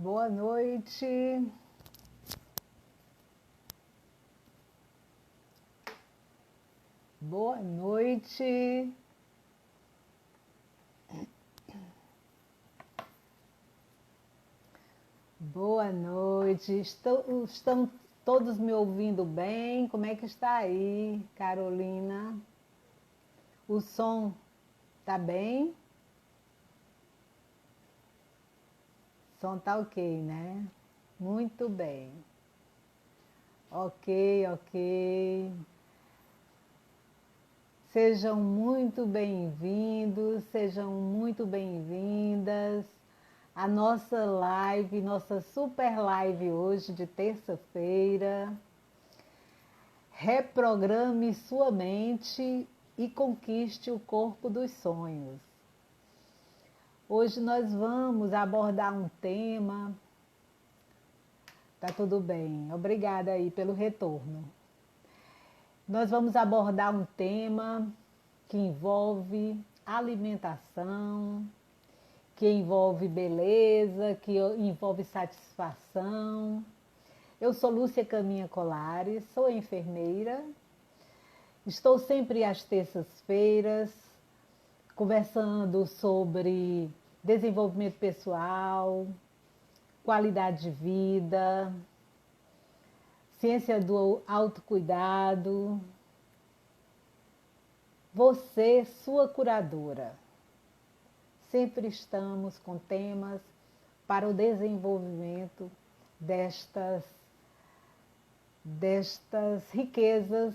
Boa noite. Boa noite. Boa noite. Estão todos me ouvindo bem? Como é que está aí, Carolina? O som tá bem? O som tá ok, né? Muito bem. Ok. Sejam muito bem-vindos, sejam muito bem-vindas à nossa live, nossa super live hoje de terça-feira. Reprograme sua mente e conquiste o corpo dos sonhos. Hoje nós vamos abordar um tema. Tá tudo bem, obrigada aí pelo retorno. Nós vamos abordar um tema que envolve alimentação, que envolve beleza, que envolve satisfação. Eu sou Lúcia Caminha Colares, sou enfermeira. Estou sempre às terças-feiras conversando sobre desenvolvimento pessoal, qualidade de vida, ciência do autocuidado. Você, sua curadora. Sempre estamos com temas para o desenvolvimento destas riquezas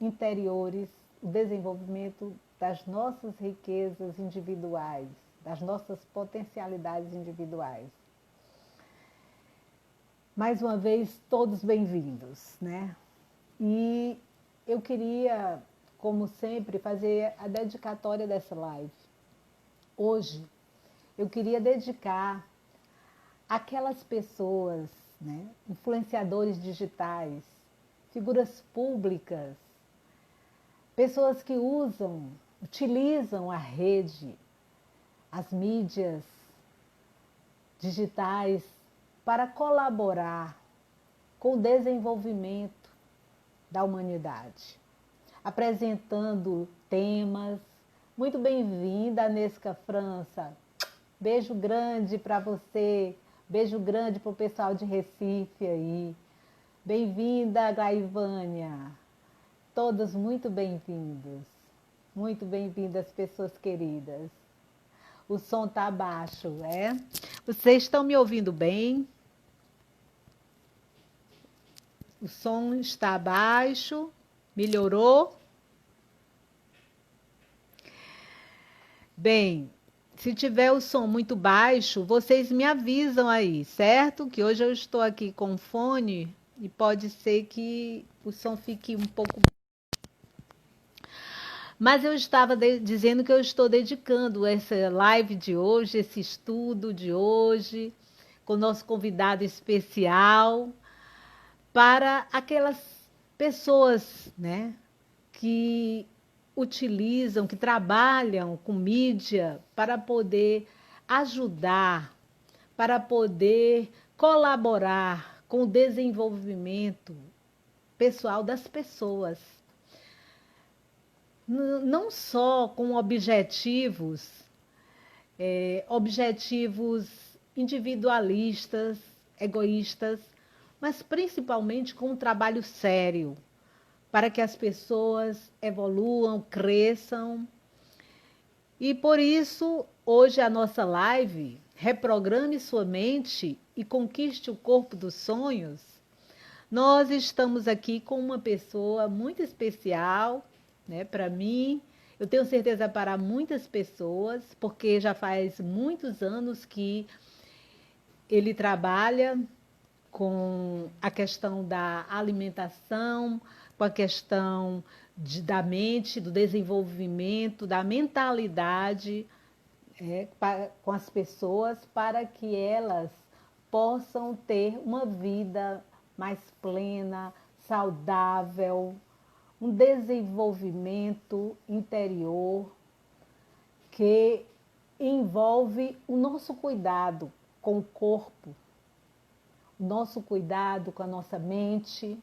interiores, o desenvolvimento das nossas riquezas individuais, das nossas potencialidades individuais. Mais uma vez, todos bem-vindos, né? E eu queria, como sempre, fazer a dedicatória dessa live. Hoje, eu queria dedicar àquelas pessoas, né, influenciadores digitais, figuras públicas, pessoas que utilizam a rede, as mídias digitais para colaborar com o desenvolvimento da humanidade, apresentando temas. Muito bem-vinda, Nesca França. Beijo grande para você, beijo grande para o pessoal de Recife aí. Bem-vinda, Gaivânia. Todos muito bem-vindos. Muito bem-vindas, pessoas queridas. O som tá baixo, é? Vocês estão me ouvindo bem? O som está baixo? Melhorou? Bem, se tiver o som muito baixo, vocês me avisam aí, certo? Que hoje eu estou aqui com fone e pode ser que o som fique um pouco. Mas eu estava dizendo que eu estou dedicando essa live de hoje, esse estudo de hoje, com o nosso convidado especial, para aquelas pessoas, né, que utilizam, que trabalham com mídia para poder ajudar, para poder colaborar com o desenvolvimento pessoal das pessoas. Não só com objetivos individualistas, egoístas, mas principalmente com um trabalho sério, para que as pessoas evoluam, cresçam. E por isso, hoje a nossa live, Reprograme Sua Mente e Conquiste o Corpo dos Sonhos, nós estamos aqui com uma pessoa muito especial, né, para mim, eu tenho certeza para muitas pessoas, porque já faz muitos anos que ele trabalha com a questão da alimentação, com a questão da mente, do desenvolvimento, da mentalidade, com as pessoas, para que elas possam ter uma vida mais plena, saudável, um desenvolvimento interior que envolve o nosso cuidado com o corpo, nosso cuidado com a nossa mente,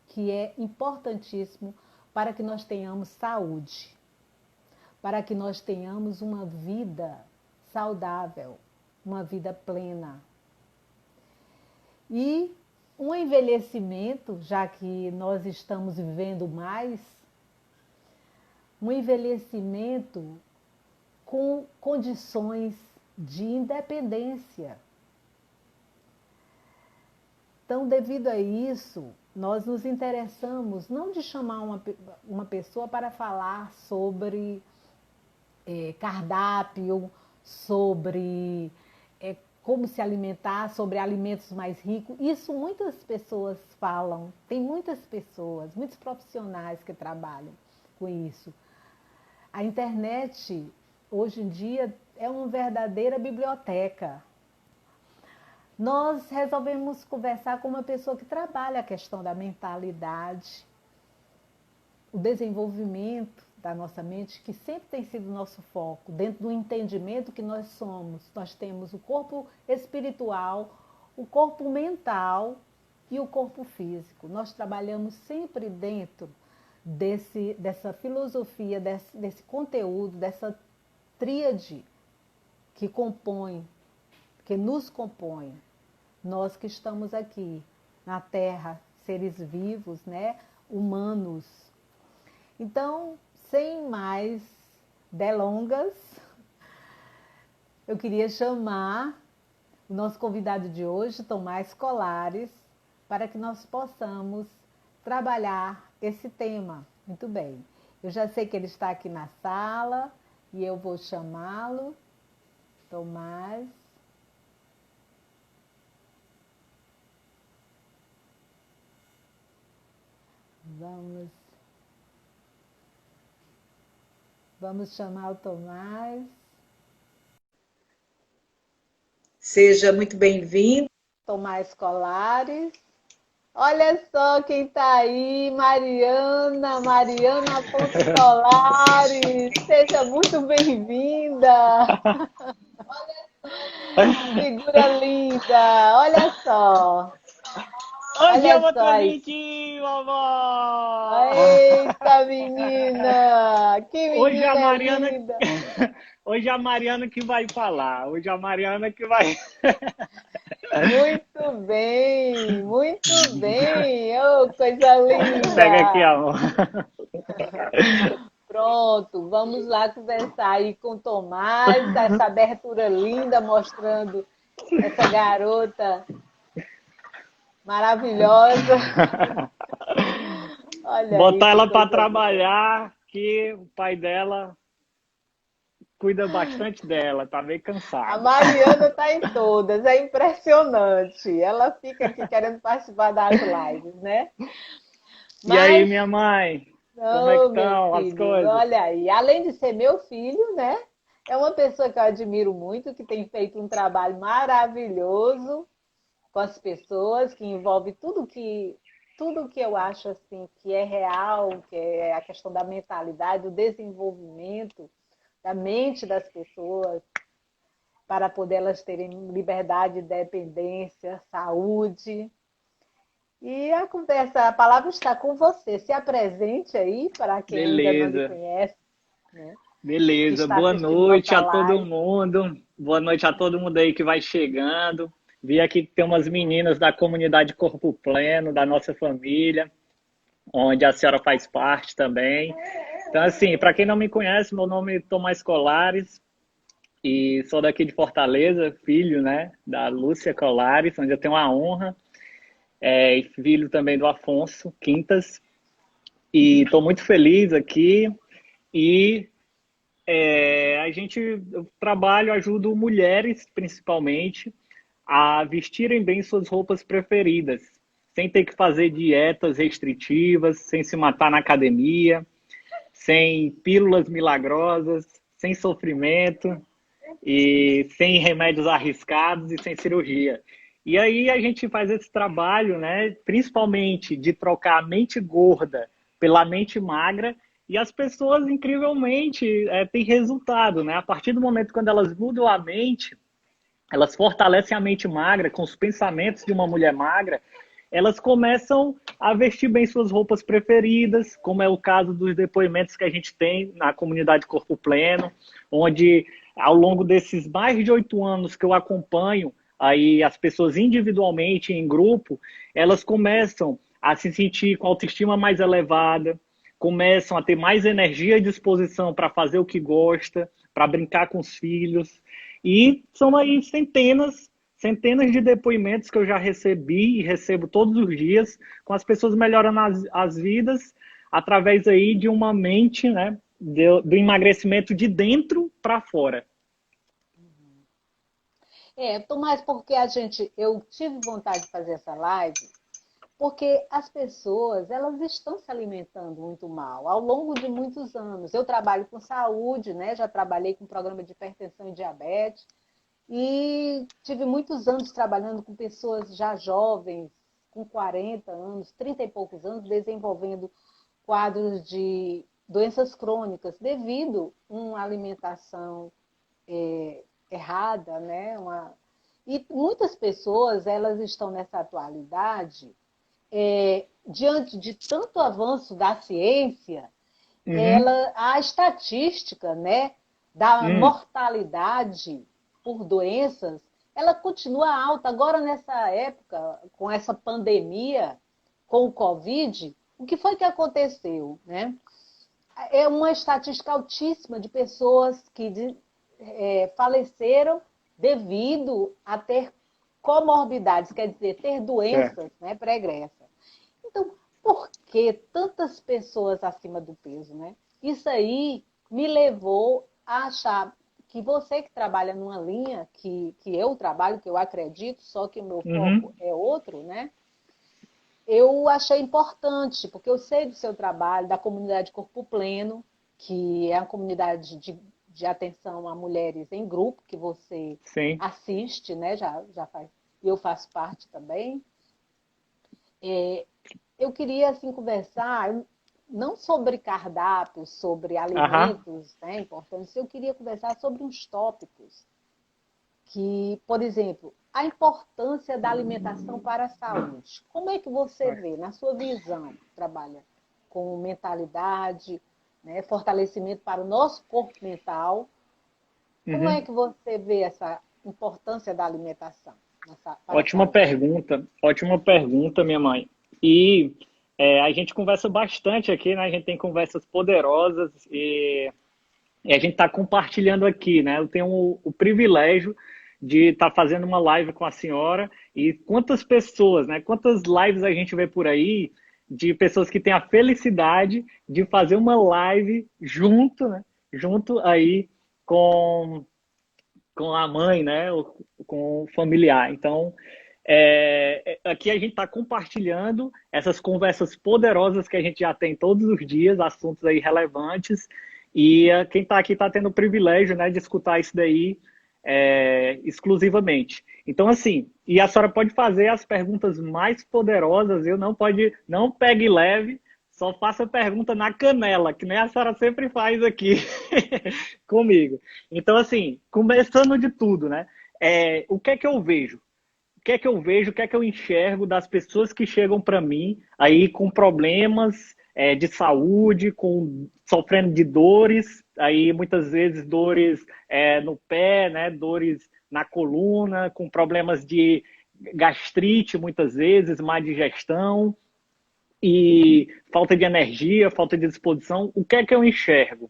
que é importantíssimo para que nós tenhamos saúde, para que nós tenhamos uma vida saudável, uma vida plena. E um envelhecimento, já que nós estamos vivendo mais, um envelhecimento com condições de independência. Então, devido a isso, nós nos interessamos não de chamar uma pessoa para falar sobre cardápio, sobre como se alimentar, sobre alimentos mais ricos. Isso muitas pessoas falam, tem muitas pessoas, muitos profissionais que trabalham com isso. A internet, hoje em dia, é uma verdadeira biblioteca. Nós resolvemos conversar com uma pessoa que trabalha a questão da mentalidade, o desenvolvimento da nossa mente, que sempre tem sido nosso foco, dentro do entendimento que nós somos. Nós temos o corpo espiritual, o corpo mental e o corpo físico. Nós trabalhamos sempre dentro dessa filosofia, desse conteúdo, dessa tríade que compõe, que nos compõe. Nós que estamos aqui na Terra, seres vivos, né? Humanos. Então, sem mais delongas, eu queria chamar o nosso convidado de hoje, Tomás Colares, para que nós possamos trabalhar esse tema. Muito bem. Eu já sei que ele está aqui na sala e eu vou chamá-lo. Tomás. Vamos chamar o Tomás. Seja muito bem-vindo. Tomás Colares. Olha só quem está aí, Mariana Afonso Colares. Seja muito bem-vinda. Figura linda, olha só. Bom dia, Botonite, vovó! Eita, menina! Que menina linda! Hoje é a Mariana que vai falar. Hoje é a Mariana que vai... Muito bem, muito bem! Oh, coisa linda! Pega aqui, amor. Pronto, vamos lá conversar aí com o Tomás, essa abertura linda, mostrando essa garota maravilhosa. Olha botar aí, ela para trabalhar, que o pai dela cuida bastante dela, tá meio cansado. A Mariana está em todas, é impressionante. Ela fica aqui querendo participar das lives, né? E aí, minha mãe? Como é que estão as coisas? Olha aí, além de ser meu filho, né? É uma pessoa que eu admiro muito, que tem feito um trabalho maravilhoso com as pessoas, que envolve tudo que eu acho assim que é real, que é a questão da mentalidade, do desenvolvimento da mente das pessoas, para poder elas terem liberdade, independência, saúde. E a conversa, a palavra está com você. Se apresente aí para quem ainda não lhe conhece. Né? Beleza, boa noite a todo mundo. Boa noite a todo mundo aí que vai chegando. Vi aqui que tem umas meninas da comunidade Corpo Pleno, da nossa família, onde a senhora faz parte também. Então, assim, para quem não me conhece, meu nome é Tomás Colares e sou daqui de Fortaleza, filho, né, da Lúcia Colares, onde eu tenho a honra, filho também do Afonso Quintas. E estou muito feliz aqui e eu trabalho, ajudo mulheres, principalmente, a vestirem bem suas roupas preferidas, sem ter que fazer dietas restritivas, sem se matar na academia, sem pílulas milagrosas, sem sofrimento e sem remédios arriscados e sem cirurgia. E aí a gente faz esse trabalho, né, principalmente de trocar a mente gorda pela mente magra, e as pessoas, incrivelmente, têm resultado, né? A partir do momento quando elas mudam a mente, elas fortalecem a mente magra com os pensamentos de uma mulher magra, elas começam a vestir bem suas roupas preferidas, como é o caso dos depoimentos que a gente tem na comunidade Corpo Pleno, onde ao longo desses mais de 8 anos que eu acompanho aí as pessoas individualmente, em grupo, elas começam a se sentir com autoestima mais elevada, começam a ter mais energia e disposição para fazer o que gosta, para brincar com os filhos. E são aí centenas de depoimentos que eu já recebi e recebo todos os dias, com as pessoas melhorando as vidas através aí de uma mente, né, do emagrecimento de dentro para fora. Tomás, porque eu tive vontade de fazer essa live, porque as pessoas, elas estão se alimentando muito mal ao longo de muitos anos. Eu trabalho com saúde, né? Já trabalhei com programa de hipertensão e diabetes, e tive muitos anos trabalhando com pessoas já jovens, com 40 anos, 30 e poucos anos, desenvolvendo quadros de doenças crônicas devido a uma alimentação errada, né? E muitas pessoas, elas estão nessa atualidade, diante de tanto avanço da ciência, a estatística, né, da mortalidade por doenças, ela continua alta. Agora, nessa época, com essa pandemia, com o Covid, o que foi que aconteceu, né? É uma estatística altíssima de pessoas que faleceram devido a ter comorbidades, quer dizer, ter doenças, né, pregressas. Então, por que tantas pessoas acima do peso, né? Isso aí me levou a achar que você que trabalha numa linha que eu trabalho, que eu acredito, só que o meu foco é outro, né? Eu achei importante, porque eu sei do seu trabalho, da comunidade Corpo Pleno, que é a comunidade de atenção a mulheres em grupo, que você assiste, né? Já faz, eu faço parte também. Eu queria assim, conversar, não sobre cardápios, sobre alimentos, né, importantes, eu queria conversar sobre uns tópicos que, por exemplo, a importância da alimentação para a saúde. Como é que você vê, na sua visão, trabalha com mentalidade, né, fortalecimento para o nosso corpo mental? Como é que você vê essa importância da alimentação? Ótima pergunta, minha mãe. E a gente conversa bastante aqui, né? A gente tem conversas poderosas e a gente está compartilhando aqui, né? Eu tenho o privilégio de estar fazendo uma live com a senhora e quantas pessoas, né? Quantas lives a gente vê por aí de pessoas que têm a felicidade de fazer uma live junto, né? Junto aí com a mãe, né? Ou com o familiar. Então, aqui a gente está compartilhando essas conversas poderosas que a gente já tem todos os dias, assuntos aí relevantes, e quem está aqui está tendo o privilégio, né, de escutar isso daí exclusivamente. Então, assim, e a senhora pode fazer as perguntas mais poderosas, não pegue leve, só faça pergunta na canela, que nem a senhora sempre faz aqui comigo. Então, assim, começando de tudo, né? O que é que eu vejo? O que é que eu vejo, o que é que eu enxergo das pessoas que chegam para mim aí com problemas de saúde, sofrendo de dores, aí muitas vezes dores no pé, né, dores na coluna, com problemas de gastrite, muitas vezes, má digestão e falta de energia, falta de disposição. O que é que eu enxergo?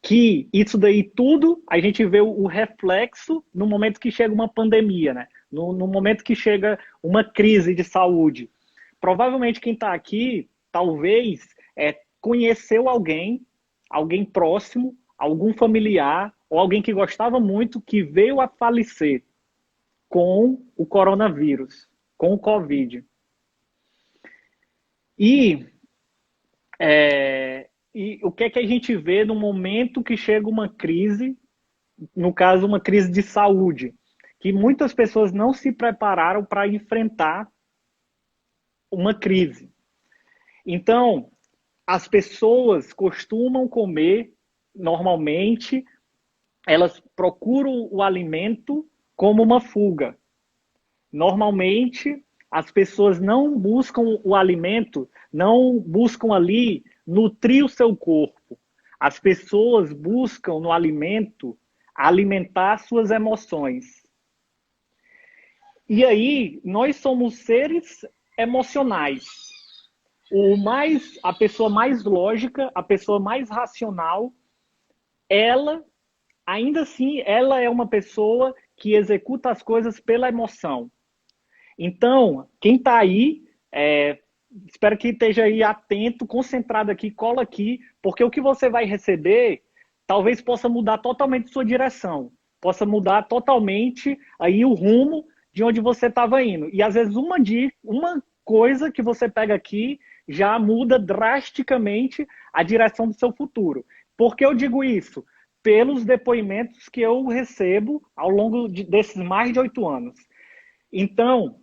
Que isso daí tudo a gente vê o reflexo no momento que chega uma pandemia, né? No momento que chega uma crise de saúde. Provavelmente quem está aqui, talvez, conheceu alguém próximo, algum familiar, ou alguém que gostava muito, que veio a falecer com o coronavírus, com o Covid. E o que é que a gente vê no momento que chega uma crise, no caso, uma crise de saúde, que muitas pessoas não se prepararam para enfrentar uma crise. Então, as pessoas costumam comer, normalmente, elas procuram o alimento como uma fuga. Normalmente, as pessoas não buscam o alimento, não buscam ali nutrir o seu corpo. As pessoas buscam no alimento alimentar suas emoções. E aí, nós somos seres emocionais. A pessoa mais lógica, a pessoa mais racional, ela, ainda assim, ela é uma pessoa que executa as coisas pela emoção. Então, quem está aí, espero que esteja aí atento, concentrado aqui, cola aqui, porque o que você vai receber talvez possa mudar totalmente sua direção, possa mudar totalmente aí o rumo de onde você estava indo. E às vezes uma coisa que você pega aqui já muda drasticamente a direção do seu futuro. Por que eu digo isso? Pelos depoimentos que eu recebo ao longo desses mais de 8 anos. Então,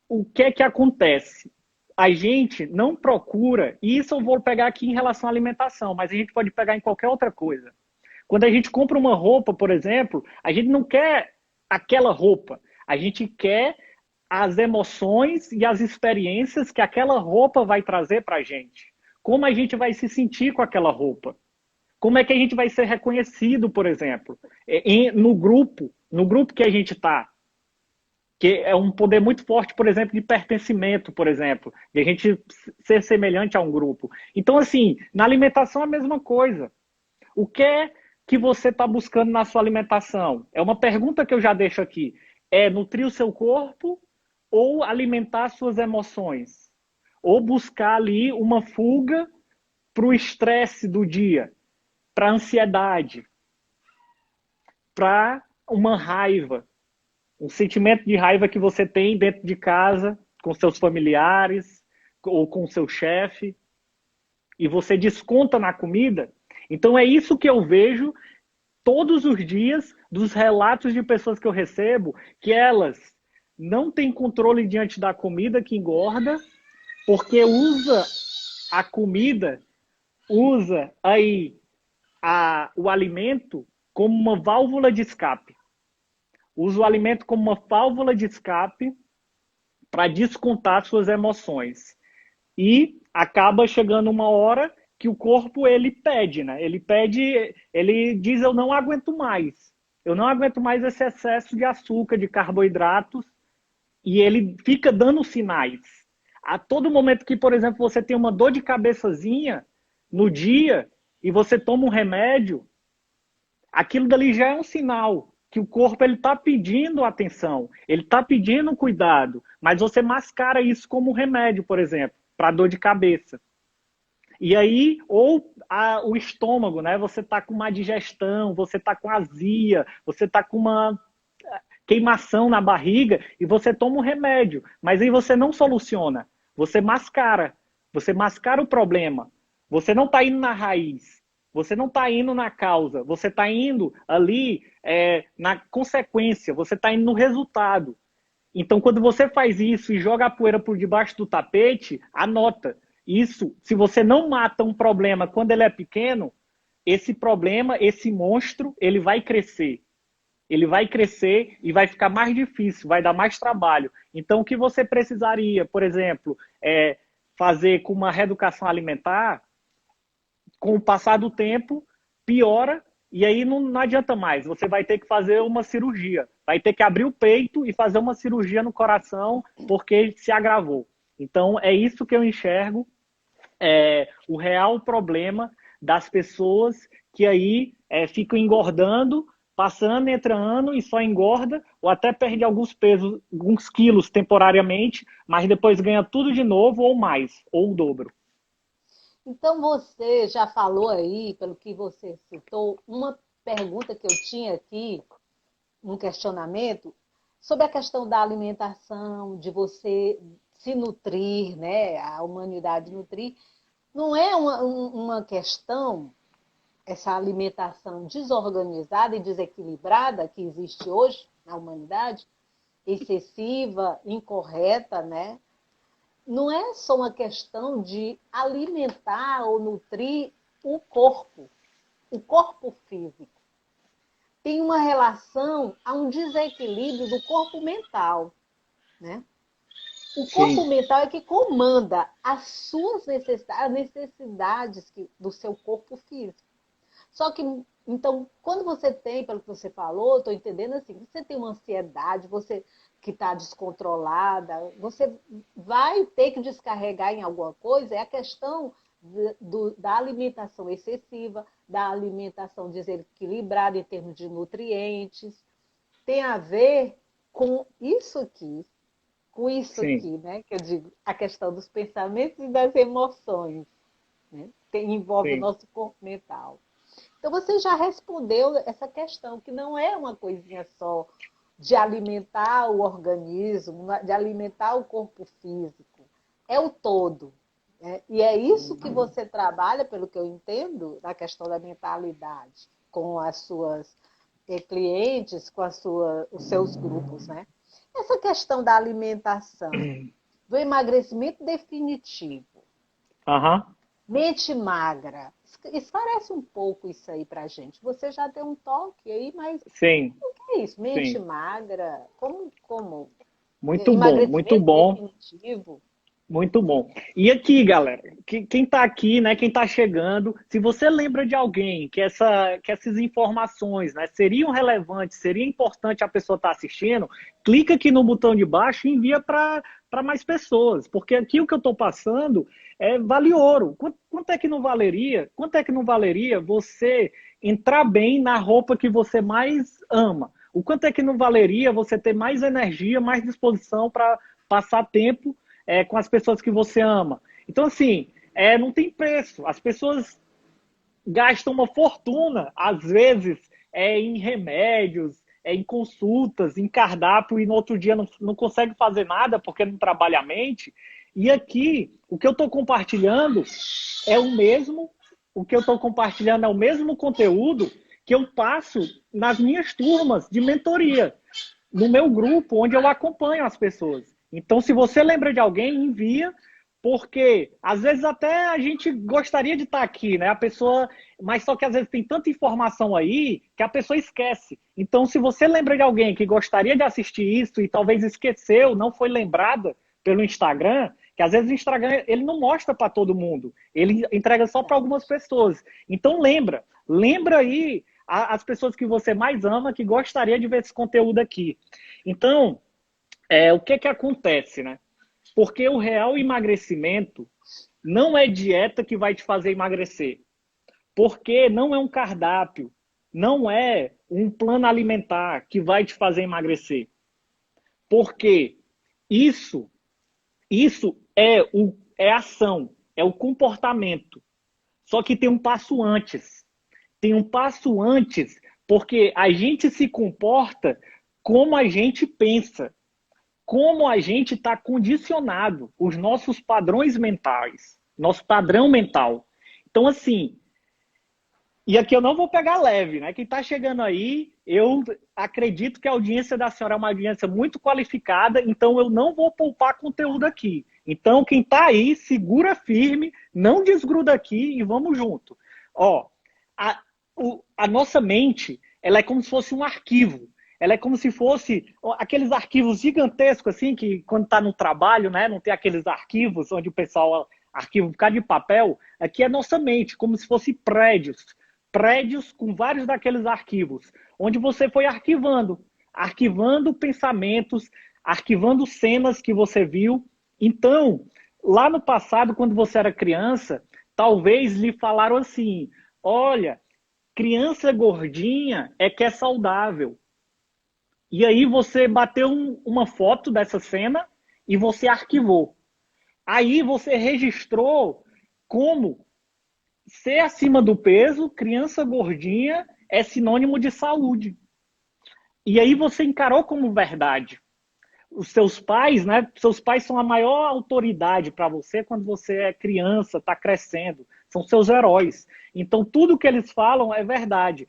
o que é que acontece? A gente não procura, e isso eu vou pegar aqui em relação à alimentação, mas a gente pode pegar em qualquer outra coisa. Quando a gente compra uma roupa, por exemplo, a gente não quer aquela roupa, a gente quer as emoções e as experiências que aquela roupa vai trazer para a gente. Como a gente vai se sentir com aquela roupa? Como é que a gente vai ser reconhecido, por exemplo, no grupo que a gente está? Que é um poder muito forte, por exemplo, de pertencimento, por exemplo, de a gente ser semelhante a um grupo. Então, assim, na alimentação é a mesma coisa. O que é que você está buscando na sua alimentação? É uma pergunta que eu já deixo aqui. É nutrir o seu corpo ou alimentar suas emoções? Ou buscar ali uma fuga para o estresse do dia, para a ansiedade, para uma raiva, um sentimento de raiva que você tem dentro de casa, com seus familiares ou com seu chefe, e você desconta na comida. Então é isso que eu vejo todos os dias dos relatos de pessoas que eu recebo, que elas não têm controle diante da comida que engorda, porque usa a comida, usa aí o alimento como uma válvula de escape. Usa o alimento como uma válvula de escape para descontar suas emoções. E acaba chegando uma hora que o corpo ele pede, né? Ele diz eu não aguento mais. Eu não aguento mais esse excesso de açúcar, de carboidratos, e ele fica dando sinais. A todo momento que, por exemplo, você tem uma dor de cabeçazinha no dia e você toma um remédio, aquilo dali já é um sinal que o corpo ele está pedindo atenção, ele está pedindo cuidado, mas você mascara isso como um remédio, por exemplo, para dor de cabeça. E aí, ou o estômago, né? Você está com uma digestão, você está com azia, você está com uma queimação na barriga e você toma um remédio, mas aí você não soluciona, você mascara o problema, você não está indo na raiz, você não está indo na causa, você está indo ali na consequência, você está indo no resultado. Então, quando você faz isso e joga a poeira por debaixo do tapete, anota. Isso, se você não mata um problema quando ele é pequeno, esse problema, esse monstro, ele vai crescer. Ele vai crescer e vai ficar mais difícil, vai dar mais trabalho. Então, o que você precisaria, por exemplo, fazer com uma reeducação alimentar, com o passar do tempo, piora e aí não adianta mais. Você vai ter que fazer uma cirurgia. Vai ter que abrir o peito e fazer uma cirurgia no coração porque se agravou. Então, é isso que eu enxergo, o real problema das pessoas que aí ficam engordando, passando, entra ano e só engorda, ou até perde alguns pesos, alguns quilos temporariamente, mas depois ganha tudo de novo ou mais, ou o dobro. Então, você já falou aí, pelo que você citou, uma pergunta que eu tinha aqui, um questionamento, sobre a questão da alimentação, de você se nutrir, né? A humanidade nutrir. Não é uma questão, essa alimentação desorganizada e desequilibrada que existe hoje na humanidade, excessiva, incorreta, né? Não é só uma questão de alimentar ou nutrir o corpo físico. tem uma relação a um desequilíbrio do corpo mental, né? O corpo Sim, mental é que comanda as suas necessidades, as necessidades do seu corpo físico. Só que, então, quando você tem, pelo que você falou, estou entendendo assim, você tem uma ansiedade, você que está descontrolada, você vai ter que descarregar em alguma coisa, é a questão da alimentação excessiva, da alimentação desequilibrada em termos de nutrientes, tem a ver com isso sim, aqui, né? Que eu digo, a questão dos pensamentos e das emoções, né? Envolve o sim. nosso corpo mental. Então você já respondeu essa questão, que não é uma coisinha só de alimentar o organismo, de alimentar o corpo físico, é o todo. Né? E é isso que você trabalha, pelo que eu entendo, na questão da mentalidade, com as suas clientes, com os seus grupos, né? Essa questão da alimentação, do emagrecimento definitivo, Aham, mente magra, esclarece um pouco isso aí pra gente. Você já deu um toque aí, mas sim, o que é isso? Mente sim. magra? Como? Muito bom, muito Emagrecimento bom. definitivo? Muito bom. E aqui, galera, quem está aqui, né, quem está chegando, se você lembra de alguém que essas informações, né, seriam relevantes, seria importante a pessoa estar assistindo, clica aqui no botão de baixo e envia para mais pessoas, porque aqui o que eu estou passando vale ouro. Quanto é que não valeria? Quanto é que não valeria você entrar bem na roupa que você mais ama? O quanto é que não valeria você ter mais energia, mais disposição para passar tempo com as pessoas que você ama. Então, assim, não tem preço. As pessoas gastam uma fortuna, às vezes, em remédios, em consultas, em cardápio, e no outro dia não consegue fazer nada porque não trabalha a mente. E aqui, o que eu estou compartilhando é o mesmo, o que eu estou compartilhando é o mesmo conteúdo que eu passo nas minhas turmas de mentoria, no meu grupo, onde eu acompanho as pessoas. Então, se você lembra de alguém, envia, porque às vezes até a gente gostaria de estar aqui, né? A pessoa, mas só que às vezes tem tanta informação aí que a pessoa esquece. Então, se você lembra de alguém que gostaria de assistir isso e talvez esqueceu, não foi lembrada pelo Instagram, que às vezes o Instagram ele não mostra para todo mundo, ele entrega só para algumas pessoas. Então lembra aí as pessoas que você mais ama, que gostaria de ver esse conteúdo aqui. Então, o que acontece, né? Porque o real emagrecimento não é dieta que vai te fazer emagrecer. Porque não é um cardápio, não é um plano alimentar que vai te fazer emagrecer. Porque isso, isso é ação, é o comportamento. Só que tem um passo antes. Tem um passo antes, porque a gente se comporta como a gente pensa, como a gente está condicionado, os nossos padrões mentais, nosso padrão mental. Então, assim, e aqui eu não vou pegar leve, né? Quem está chegando aí, eu acredito que a audiência da senhora é uma audiência muito qualificada, então eu não vou poupar conteúdo aqui. Então, quem está aí, segura firme, não desgruda aqui e vamos junto. Ó, a, a nossa mente, ela é como se fosse um arquivo. Ela é como se fosse aqueles arquivos gigantescos, assim, que quando está no trabalho, né, não tem aqueles arquivos onde o pessoal arquiva um bocado de papel. Aqui é nossa mente, como se fosse prédios com vários daqueles arquivos, onde você foi arquivando pensamentos, arquivando cenas que você viu. Então, lá no passado, quando você era criança, talvez lhe falaram assim: olha, criança gordinha é que é saudável. E aí você bateu uma foto dessa cena e você arquivou. Aí você registrou como ser acima do peso, criança gordinha, é sinônimo de saúde. E aí você encarou como verdade. Os seus pais, né? Seus pais são a maior autoridade para você quando você é criança, está crescendo. São seus heróis. Então, tudo que eles falam é verdade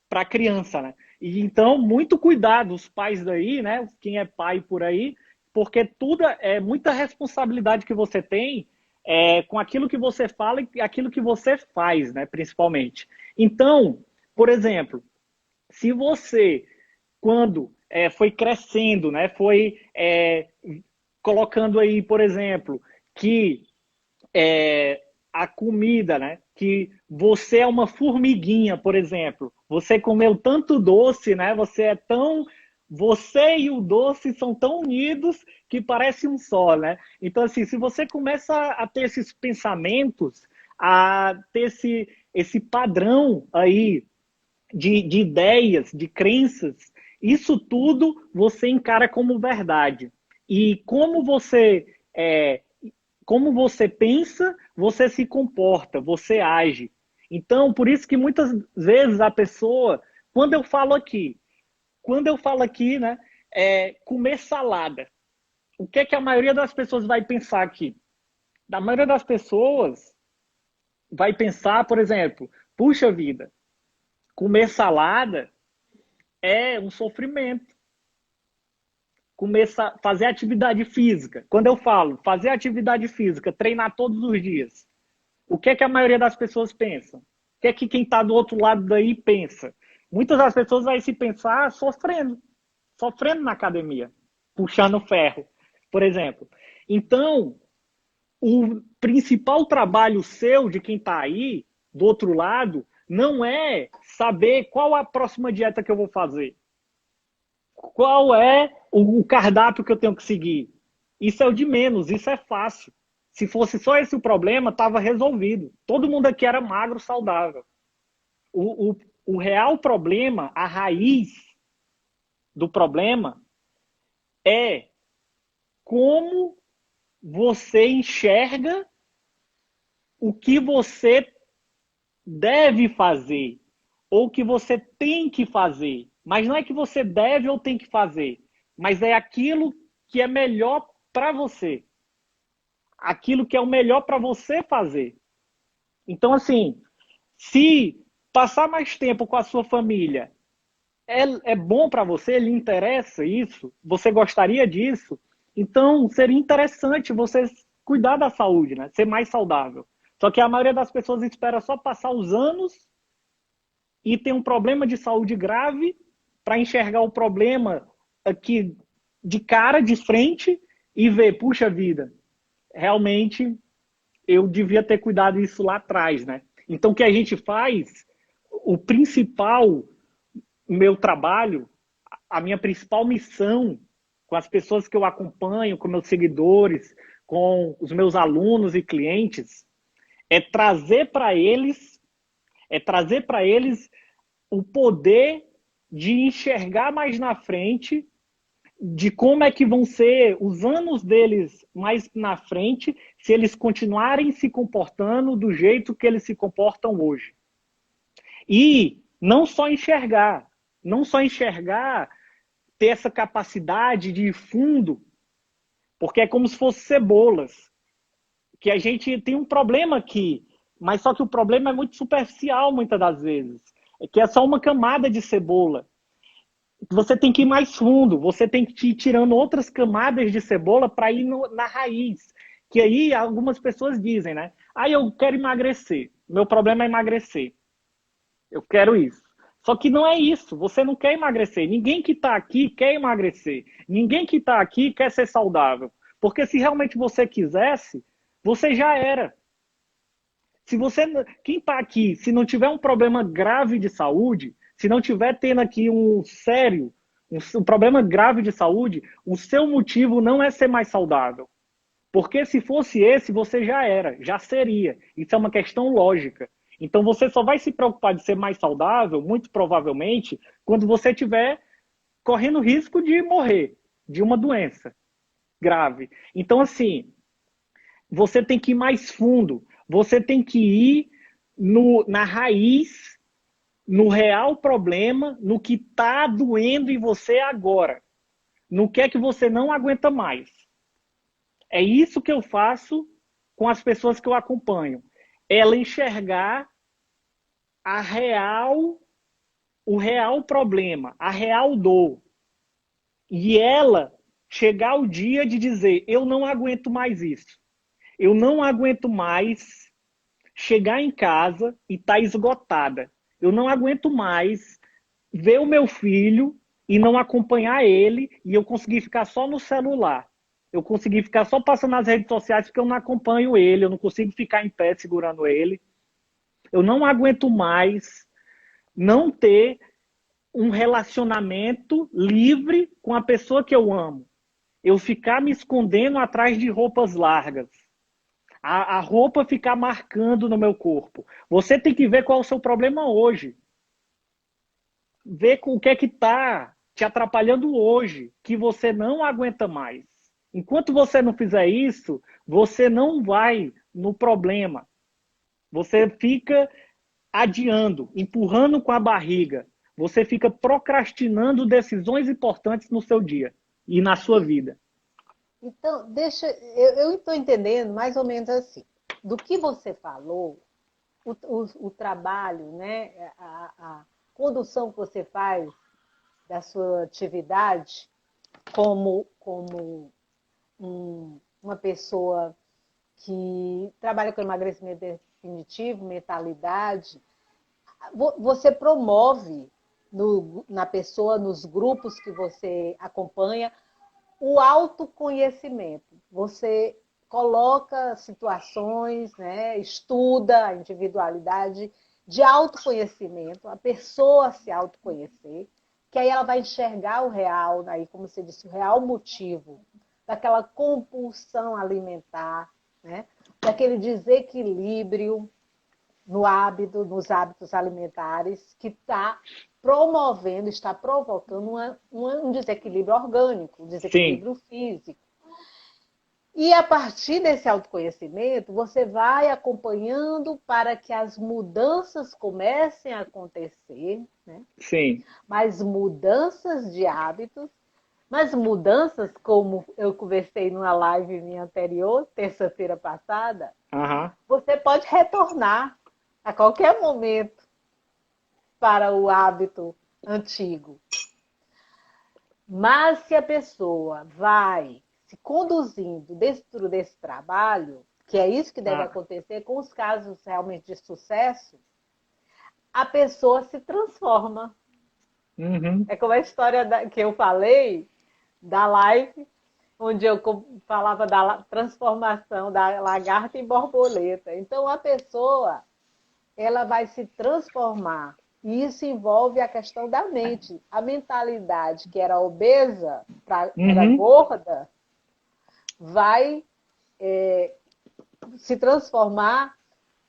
para a criança, né? E então, muito cuidado, os pais daí, né? Quem é pai por aí, porque tudo é muita responsabilidade que você tem com aquilo que você fala e aquilo que você faz, né? Principalmente. Então, por exemplo, Se você, quando foi crescendo, né, foi colocando aí, por exemplo, que a comida, né, que você é uma formiguinha, por exemplo, você comeu tanto doce, né, você e o doce são tão unidos que parece um só, né? Então, assim, se você começa a ter esses pensamentos, a ter esse padrão aí de ideias, de crenças, isso tudo você encara como verdade. E como você pensa, você se comporta, você age. Então, por isso que muitas vezes a pessoa, quando eu falo aqui, né, comer salada, o que é que a maioria das pessoas vai pensar aqui? A maioria das pessoas vai pensar, por exemplo, puxa vida, comer salada é um sofrimento. Fazer atividade física. Quando eu falo fazer atividade física, treinar todos os dias, o que é que a maioria das pessoas pensa? O que é que quem está do outro lado daí pensa? Muitas das pessoas vai se pensar sofrendo na academia, puxando ferro, por exemplo. Então, o principal trabalho seu, de quem está aí, do outro lado, não é saber qual a próxima dieta que eu vou fazer. Qual é o cardápio que eu tenho que seguir? Isso é o de menos, isso é fácil. Se fosse só esse o problema, estava resolvido. Todo mundo aqui era magro, saudável. O real problema, a raiz do problema é como você enxerga o que você deve fazer ou o que você tem que fazer. Mas não é que você deve ou tem que fazer, mas é aquilo que é melhor para você. Aquilo que é o melhor para você fazer. Então, se passar mais tempo com a sua família é bom para você, lhe interessa isso, você gostaria disso, então seria interessante você cuidar da saúde, né? Ser mais saudável. Só que a maioria das pessoas espera só passar os anos e tem um problema de saúde grave para enxergar o problema aqui de cara, de frente, e ver, puxa vida, realmente eu devia ter cuidado disso lá atrás, né? Então, o que a gente faz, o principal, meu trabalho, a minha principal missão com as pessoas que eu acompanho, com meus seguidores, com os meus alunos e clientes, é trazer para eles o poder de enxergar mais na frente de como é que vão ser os anos deles mais na frente se eles continuarem se comportando do jeito que eles se comportam hoje. E não só enxergar, ter essa capacidade de ir fundo, porque é como se fossem cebolas, que a gente tem um problema aqui, mas só que o problema é muito superficial muitas das vezes, que é só uma camada de cebola. Você tem que ir mais fundo, você tem que ir tirando outras camadas de cebola para ir na raiz. Que aí algumas pessoas dizem, né? Eu quero emagrecer, meu problema é emagrecer. Eu quero isso. Só que não é isso, você não quer emagrecer. Ninguém que está aqui quer emagrecer. Ninguém que está aqui quer ser saudável. Porque se realmente você quisesse, você já era. Quem está aqui, se não tiver um problema grave de saúde, se não tiver tendo aqui um problema grave de saúde, o seu motivo não é ser mais saudável. Porque se fosse esse, você já era, já seria. Isso é uma questão lógica. Então você só vai se preocupar de ser mais saudável, muito provavelmente, quando você estiver correndo risco de morrer de uma doença grave. Então, assim, você tem que ir mais fundo. Você tem que ir na raiz, no real problema, no que está doendo em você agora. No que é que você não aguenta mais. É isso que eu faço com as pessoas que eu acompanho. Ela enxergar o real problema, a real dor. E ela chegar o dia de dizer, eu não aguento mais isso. Eu não aguento mais chegar em casa e estar esgotada. Eu não aguento mais ver o meu filho e não acompanhar ele, e eu conseguir ficar só no celular. Eu consegui ficar só passando nas redes sociais porque eu não acompanho ele, eu não consigo ficar em pé segurando ele. Eu não aguento mais não ter um relacionamento livre com a pessoa que eu amo. Eu ficar me escondendo atrás de roupas largas. A roupa ficar marcando no meu corpo. Você tem que ver qual é o seu problema hoje. Ver com o que é que está te atrapalhando hoje, que você não aguenta mais. Enquanto você não fizer isso, você não vai no problema. Você fica adiando, empurrando com a barriga. Você fica procrastinando decisões importantes no seu dia e na sua vida. Então, eu estou entendendo mais ou menos assim. Do que você falou, o trabalho, né, a condução que você faz da sua atividade como uma pessoa que trabalha com emagrecimento definitivo, mentalidade, você promove na pessoa, nos grupos que você acompanha, o autoconhecimento. Você coloca situações, né, estuda a individualidade de autoconhecimento, a pessoa se autoconhecer, que aí ela vai enxergar o real, aí, como você disse, o real motivo daquela compulsão alimentar, né, daquele desequilíbrio no hábito, nos hábitos alimentares que está promovendo, está provocando um desequilíbrio orgânico, um desequilíbrio físico. E a partir desse autoconhecimento, você vai acompanhando para que as mudanças comecem a acontecer, né? Sim. Mas mudanças de hábitos, mas mudanças, como eu conversei numa live minha anterior, terça-feira passada, você pode retornar a qualquer momento para o hábito antigo. Mas se a pessoa vai se conduzindo dentro desse trabalho, que é isso que deve acontecer com os casos realmente de sucesso, a pessoa se transforma. É como a história que eu falei da live, onde eu falava da transformação da lagarta em borboleta. Então, a pessoa ela vai se transformar. E isso envolve a questão da mente. A mentalidade que era obesa, era gorda, vai se transformar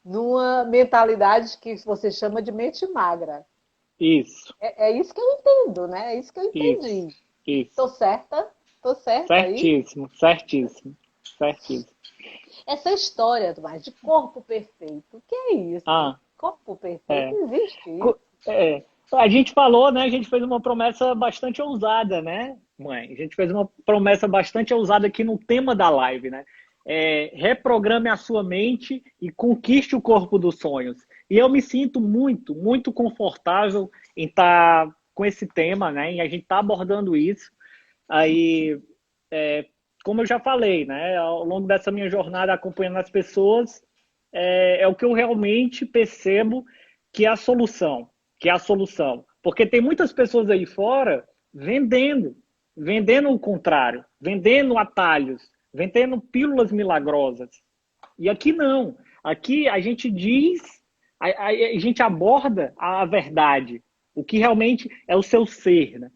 numa mentalidade que você chama de mente magra. Isso. É isso que eu entendo, né? É isso que eu entendi. Isso. Estou certa? Estou certa certíssimo, aí? Certíssimo. Essa história, Tomás, de corpo perfeito, o que é isso? Corpo perfeito, existe isso? A gente falou, né? A gente fez uma promessa bastante ousada, né, mãe? A gente fez uma promessa bastante ousada aqui no tema da live, né? Reprograme a sua mente e conquiste o corpo dos sonhos. E eu me sinto muito, muito confortável em estar com esse tema, né? E a gente está abordando isso. Aí, como eu já falei, né? Ao longo dessa minha jornada acompanhando as pessoas, é o que eu realmente percebo que é a solução. Porque tem muitas pessoas aí fora vendendo o contrário, vendendo atalhos, vendendo pílulas milagrosas. E aqui não. Aqui a gente diz, a gente aborda a verdade, o que realmente é o seu ser, né?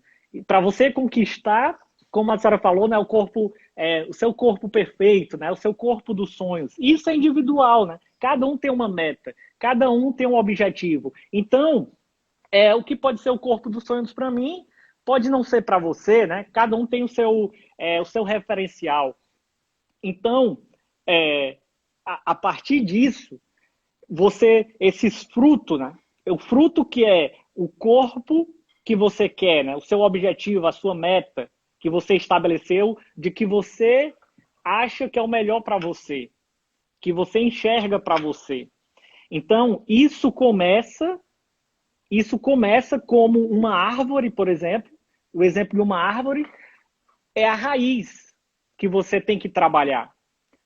Para você conquistar, como a senhora falou, né, o seu corpo perfeito, né, o seu corpo dos sonhos. Isso é individual, né? Cada um tem uma meta, cada um tem um objetivo. Então, o que pode ser o corpo dos sonhos para mim, pode não ser para você, né? Cada um tem o seu referencial. Então, a partir disso, esses frutos, né? O fruto que é o corpo que você quer, né? O seu objetivo, a sua meta que você estabeleceu, de que você acha que é o melhor para você, que você enxerga para você. Então, isso começa como uma árvore, por exemplo. O exemplo de uma árvore é a raiz que você tem que trabalhar.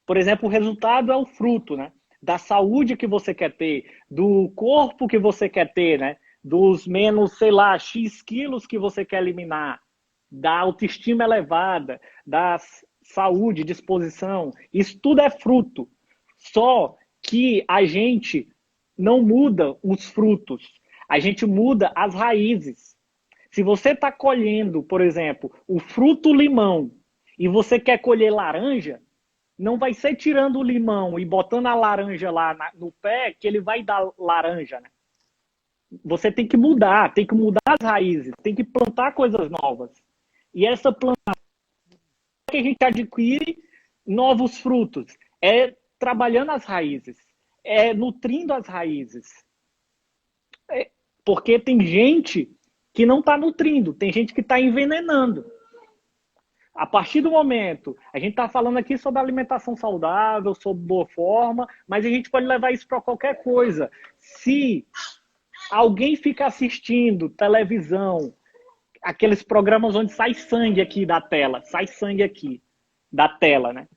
Por exemplo, o resultado é o fruto, né? Da saúde que você quer ter, do corpo que você quer ter, né? dos menos, sei lá, X quilos que você quer eliminar, da autoestima elevada, da saúde, disposição, isso tudo é fruto. Só que a gente não muda os frutos, a gente muda as raízes. Se você está colhendo, por exemplo, o fruto limão e você quer colher laranja, não vai ser tirando o limão e botando a laranja lá no pé que ele vai dar laranja, né? Você tem que mudar as raízes, tem que plantar coisas novas. E essa plantação que a gente adquire novos frutos é trabalhando as raízes, é nutrindo as raízes. Porque tem gente que não está nutrindo, tem gente que está envenenando. A partir do momento, a gente está falando aqui sobre alimentação saudável, sobre boa forma, mas a gente pode levar isso para qualquer coisa. Se alguém fica assistindo televisão, aqueles programas onde sai sangue aqui da tela, sai sangue aqui da tela, né?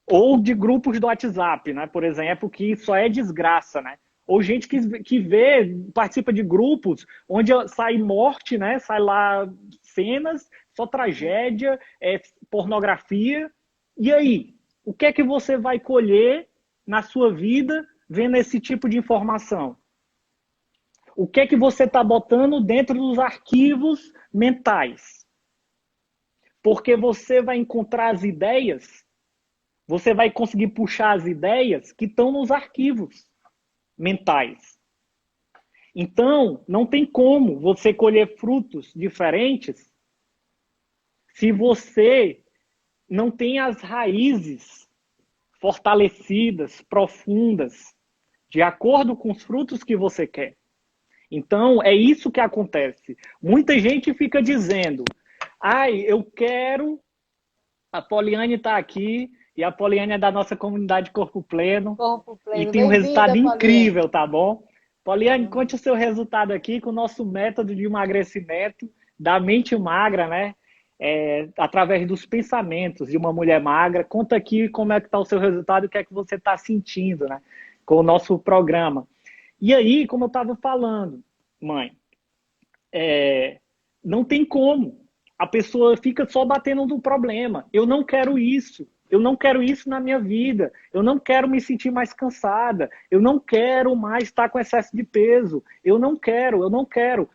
Ou de grupos do WhatsApp, né? Por exemplo, que só é desgraça, né? Ou gente que participa de grupos onde sai morte, né? Sai lá cenas, só tragédia, pornografia. E aí? O que é que você vai colher na sua vida vendo esse tipo de informação? O que é que você está botando dentro dos arquivos mentais? Porque você vai encontrar as ideias, você vai conseguir puxar as ideias que estão nos arquivos mentais. Então, não tem como você colher frutos diferentes se você não tem as raízes fortalecidas, profundas, de acordo com os frutos que você quer. Então, é isso que acontece. Muita gente fica dizendo, eu quero... A Poliane está aqui, e a Poliane é da nossa comunidade Corpo Pleno. Corpo Pleno. E tem um resultado incrível, tá bom? Poliane, conte o seu resultado aqui com o nosso método de emagrecimento da mente magra, né? Através dos pensamentos de uma mulher magra. Conta aqui como é que está o seu resultado e o que é que você está sentindo, né? Com o nosso programa. E aí, como eu estava falando, mãe, não tem como. A pessoa fica só batendo no problema. Eu não quero isso. Eu não quero isso na minha vida. Eu não quero me sentir mais cansada. Eu não quero mais estar com excesso de peso. Eu não quero.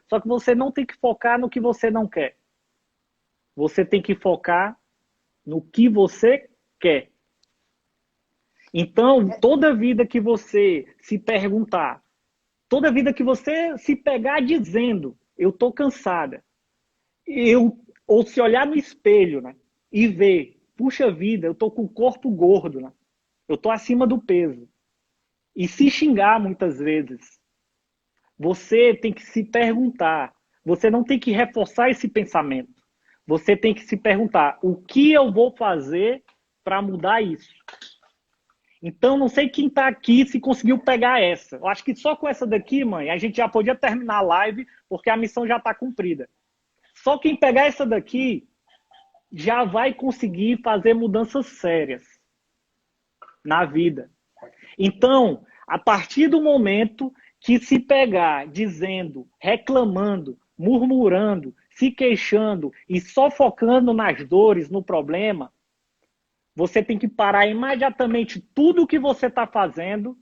Só que você não tem que focar no que você não quer. Você tem que focar no que você quer. Então, toda vida que você se perguntar, toda vida que você se pegar dizendo, eu estou cansada, ou se olhar no espelho, né, e ver, puxa vida, eu estou com o corpo gordo, né, eu estou acima do peso, e se xingar muitas vezes, você tem que se perguntar, você não tem que reforçar esse pensamento, você tem que se perguntar, o que eu vou fazer para mudar isso? Então, não sei quem está aqui se conseguiu pegar essa. Eu acho que só com essa daqui, mãe, a gente já podia terminar a live, porque a missão já está cumprida. Só quem pegar essa daqui já vai conseguir fazer mudanças sérias na vida. Então, a partir do momento que se pegar dizendo, reclamando, murmurando, se queixando e só focando nas dores, no problema, você tem que parar imediatamente tudo o que você está fazendo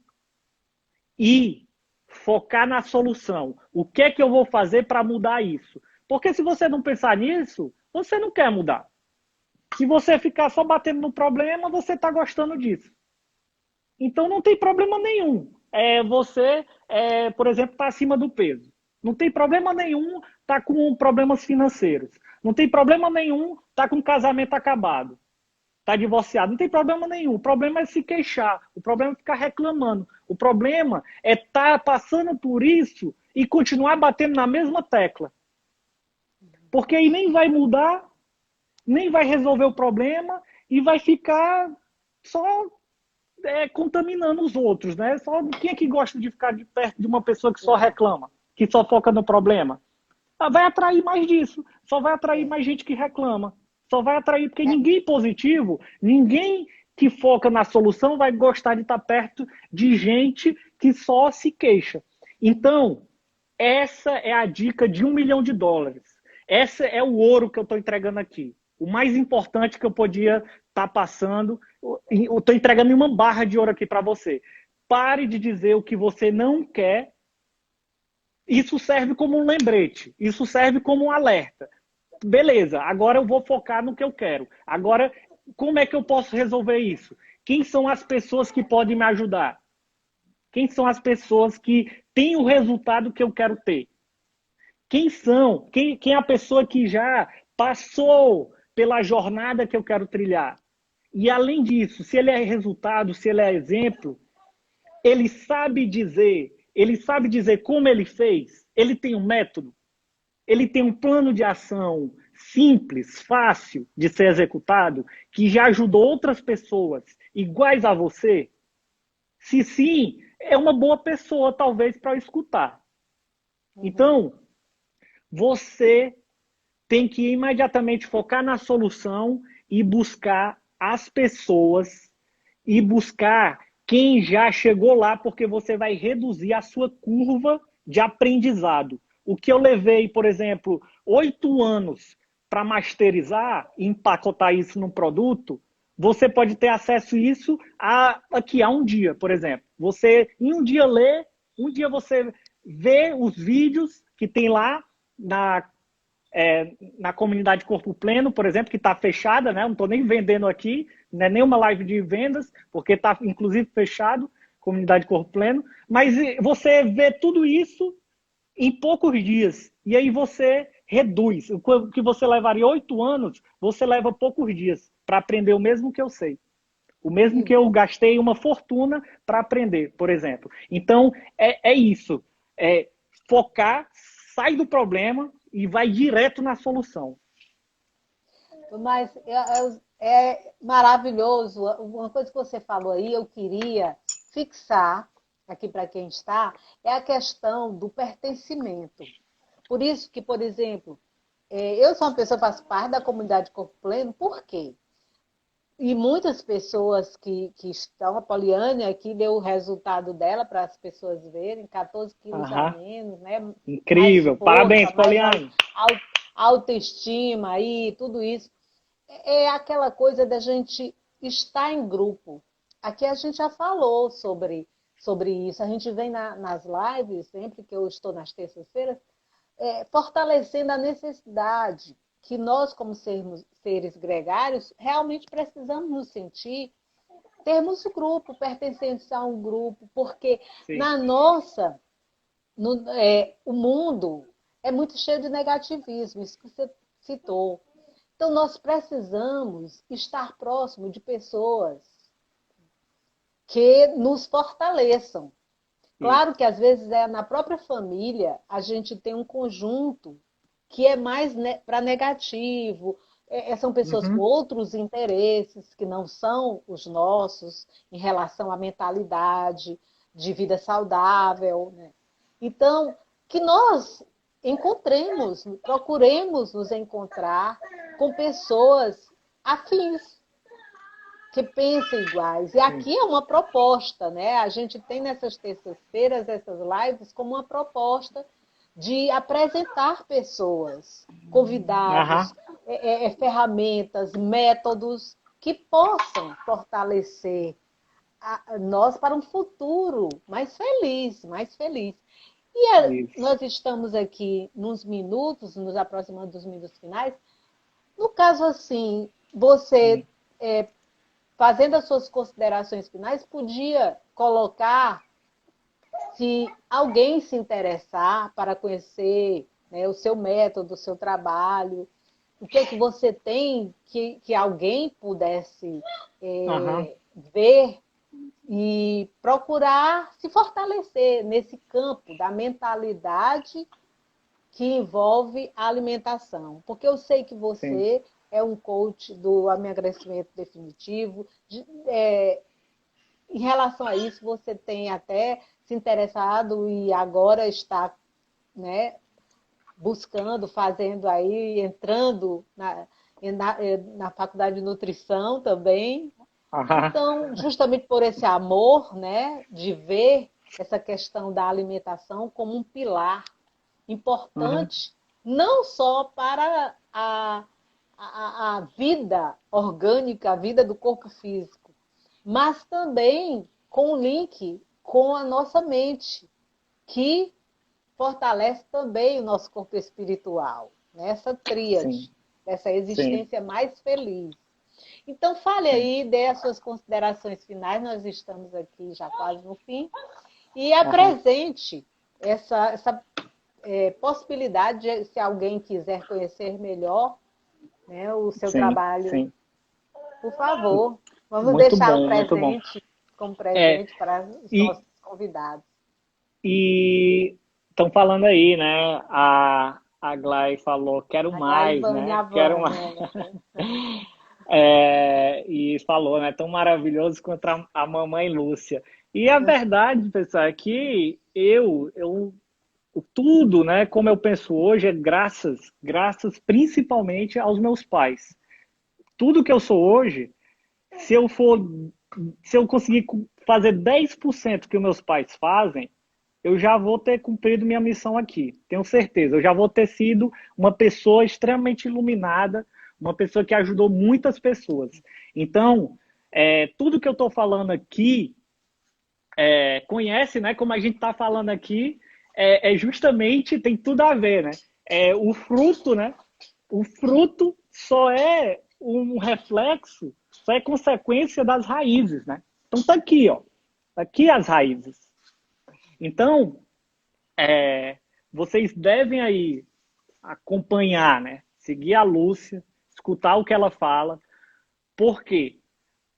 e focar na solução. O que é que eu vou fazer para mudar isso? Porque se você não pensar nisso, você não quer mudar. Se você ficar só batendo no problema, você está gostando disso. Então não tem problema nenhum. Você, por exemplo, está acima do peso. Não tem problema nenhum estar com problemas financeiros. Não tem problema nenhum estar com o casamento acabado. Está divorciado, não tem problema nenhum. O problema é se queixar, o problema é ficar reclamando. O problema é estar passando por isso e continuar batendo na mesma tecla. Porque aí nem vai mudar, nem vai resolver o problema e vai ficar só contaminando os outros, né? Só quem é que gosta de ficar de perto de uma pessoa que só reclama, que só foca no problema? Vai atrair mais disso, só vai atrair mais gente que reclama. Só vai atrair, porque ninguém positivo, ninguém que foca na solução vai gostar de estar perto de gente que só se queixa. Então, essa é a dica de US$ 1 milhão. Esse é o ouro que eu estou entregando aqui. O mais importante que eu podia estar passando, eu estou entregando uma barra de ouro aqui para você. Pare de dizer o que você não quer. Isso serve como um lembrete. Isso serve como um alerta. Beleza, agora eu vou focar no que eu quero. Agora, como é que eu posso resolver isso? Quem são as pessoas que podem me ajudar? Quem são as pessoas que têm o resultado que eu quero ter? Quem são? Quem é a pessoa que já passou pela jornada que eu quero trilhar? E além disso, se ele é resultado, se ele é exemplo, ele sabe dizer como ele fez, ele tem um método, ele tem um plano de ação simples, fácil de ser executado, que já ajudou outras pessoas iguais a você? Se sim, é uma boa pessoa, talvez, para escutar. Então, você tem que imediatamente focar na solução e buscar as pessoas e buscar quem já chegou lá, porque você vai reduzir a sua curva de aprendizado. O que eu levei, por exemplo, 8 anos para masterizar e empacotar isso num produto, você pode ter acesso a isso aqui a um dia, por exemplo. Você, em um dia, lê, um dia você vê os vídeos que tem lá na comunidade Corpo Pleno, por exemplo, que está fechada, né? Não estou nem vendendo aqui, não é nenhuma live de vendas, porque está, inclusive, fechado, comunidade Corpo Pleno. Mas você vê tudo isso em poucos dias. E aí você reduz. O que você levaria 8 anos, você leva poucos dias para aprender o mesmo que eu sei. O mesmo que eu gastei uma fortuna para aprender, por exemplo. Então, é isso. É focar, sai do problema e vai direto na solução. Mas é maravilhoso. Uma coisa que você falou aí, eu queria fixar aqui para quem está, é a questão do pertencimento. Por isso que, por exemplo, eu sou uma pessoa que faz parte da comunidade Corpo Pleno, por quê? E muitas pessoas que estão, a Poliane aqui deu o resultado dela para as pessoas verem, 14 quilos a menos, né? Incrível, força, parabéns, Poliane. Autoestima aí, tudo isso. É aquela coisa da gente estar em grupo. Aqui a gente já falou sobre isso. A gente vem nas lives, sempre que eu estou nas terças-feiras, fortalecendo a necessidade que nós, como seres gregários, realmente precisamos nos sentir, termos grupo, pertencentes a um grupo, porque Sim. o mundo é muito cheio de negativismo, isso que você citou. Então, nós precisamos estar próximo de pessoas que nos fortaleçam. Claro que, às vezes, na própria família, a gente tem um conjunto que é mais para negativo. São pessoas com outros interesses que não são os nossos em relação à mentalidade de vida saudável, né? Então, que nós procuremos nos encontrar com pessoas afins, que pensem iguais. E aqui é uma proposta, né? A gente tem nessas terças-feiras, essas lives, como uma proposta de apresentar pessoas, convidados, ferramentas, métodos que possam fortalecer nós para um futuro mais feliz, mais feliz. E nós estamos aqui nos aproximando dos minutos finais. No caso assim, você, fazendo as suas considerações finais, podia colocar, se alguém se interessar para conhecer, né, o seu método, o seu trabalho, o que é que você tem que alguém pudesse ver e procurar se fortalecer nesse campo da mentalidade que envolve a alimentação. Porque eu sei que você é um coach do emagrecimento definitivo. Em relação a isso, você tem até se interessado e agora está, né, buscando, fazendo aí, entrando na faculdade de nutrição também. Então, justamente por esse amor, né, de ver essa questão da alimentação como um pilar importante não só para a vida orgânica, a vida do corpo físico, mas também com link com a nossa mente, que fortalece também o nosso corpo espiritual, nessa tríade, Sim, dessa sim, existência mais feliz. Então, fale sim. aí, dê as suas considerações finais, nós estamos aqui já quase no fim, e Aham. apresente essa possibilidade, de, se alguém quiser conhecer melhor, né, o seu Sim, trabalho, sim. por favor, vamos Muito deixar o bom, muito bom. presente como É, presente para os e, nossos convidados. e estão falando aí, né? A Glay falou, quero A mais, Glaivânia, né? a Quero Vânia, mais. né? E falou, né? Tão maravilhoso quanto a mamãe Lúcia. E a verdade, pessoal, é que tudo, né? Como eu penso hoje, é graças principalmente aos meus pais. Tudo que eu sou hoje, se eu for, se eu conseguir fazer 10% que os meus pais fazem, eu já vou ter cumprido minha missão aqui. Tenho certeza. Eu já vou ter sido uma pessoa extremamente iluminada, uma pessoa que ajudou muitas pessoas. Então, tudo que eu estou falando aqui, conhece, né? Como a gente está falando aqui, justamente tem tudo a ver, né? O fruto, né? O fruto só é um reflexo, só é consequência das raízes, né? Então tá aqui, ó. Tá aqui as raízes. Então, vocês devem aí acompanhar, né? Seguir a Lúcia, escutar o que ela fala. Por quê?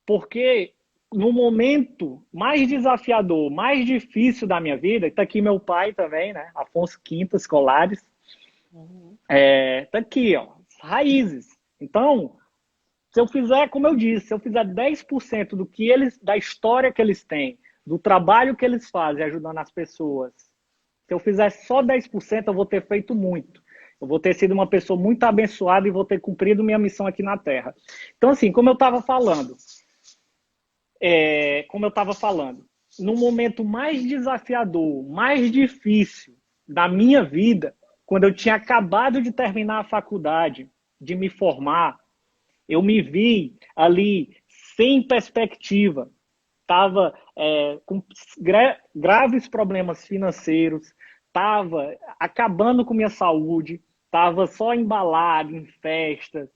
Porque no momento mais desafiador, mais difícil da minha vida, está aqui meu pai também, né? Afonso Quintas Colares, Uhum. tá aqui, ó, raízes. Então, se eu fizer, como eu disse, se eu fizer 10% do que eles, da história que eles têm, do trabalho que eles fazem ajudando as pessoas, se eu fizer só 10%, eu vou ter feito muito. Eu vou ter sido uma pessoa muito abençoada e vou ter cumprido minha missão aqui na Terra. Então, assim, como eu estava falando, no momento mais desafiador, mais difícil da minha vida, quando eu tinha acabado de terminar a faculdade, de me formar, eu me vi ali sem perspectiva, estava com graves problemas financeiros, estava acabando com minha saúde, estava só embalado em festas,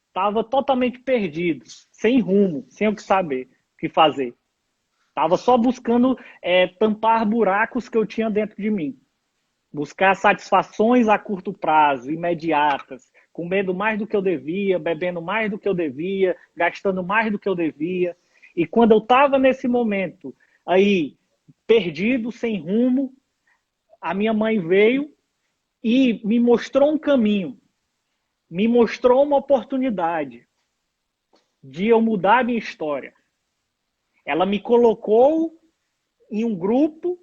estava totalmente perdido, sem rumo, sem o que saber, o que fazer. Estava só buscando tampar buracos que eu tinha dentro de mim. Buscar satisfações a curto prazo, imediatas, comendo mais do que eu devia, bebendo mais do que eu devia, gastando mais do que eu devia. E quando eu estava nesse momento aí, perdido, sem rumo, a minha mãe veio e me mostrou um caminho, me mostrou uma oportunidade de eu mudar a minha história. Ela me colocou em um grupo,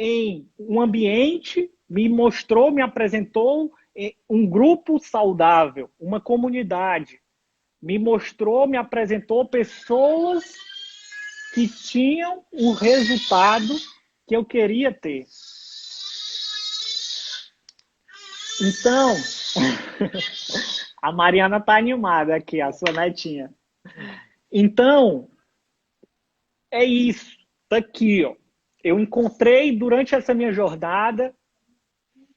em um ambiente, me mostrou, me apresentou um grupo saudável, uma comunidade. Me mostrou, me apresentou pessoas que tinham o resultado que eu queria ter. Então, a Mariana está animada aqui, a sua netinha. Então, é isso. Tá aqui, ó. Eu encontrei durante essa minha jornada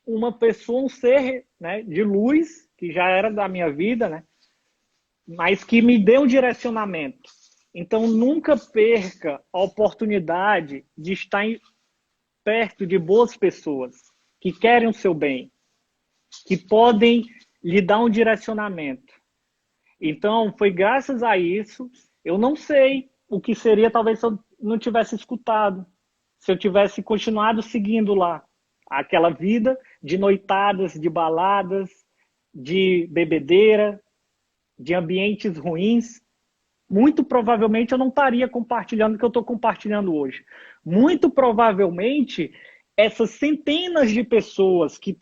uma pessoa, um ser, né, de luz, que já era da minha vida, né, mas que me deu um direcionamento. Então, nunca perca a oportunidade de estar perto de boas pessoas que querem o seu bem, que podem lhe dar um direcionamento. Então, foi graças a isso. Eu não sei o que seria, talvez, se eu não tivesse escutado, se eu tivesse continuado seguindo lá aquela vida de noitadas, de baladas, de bebedeira, de ambientes ruins. Muito provavelmente eu não estaria compartilhando o que eu estou compartilhando hoje. Muito provavelmente essas centenas de pessoas que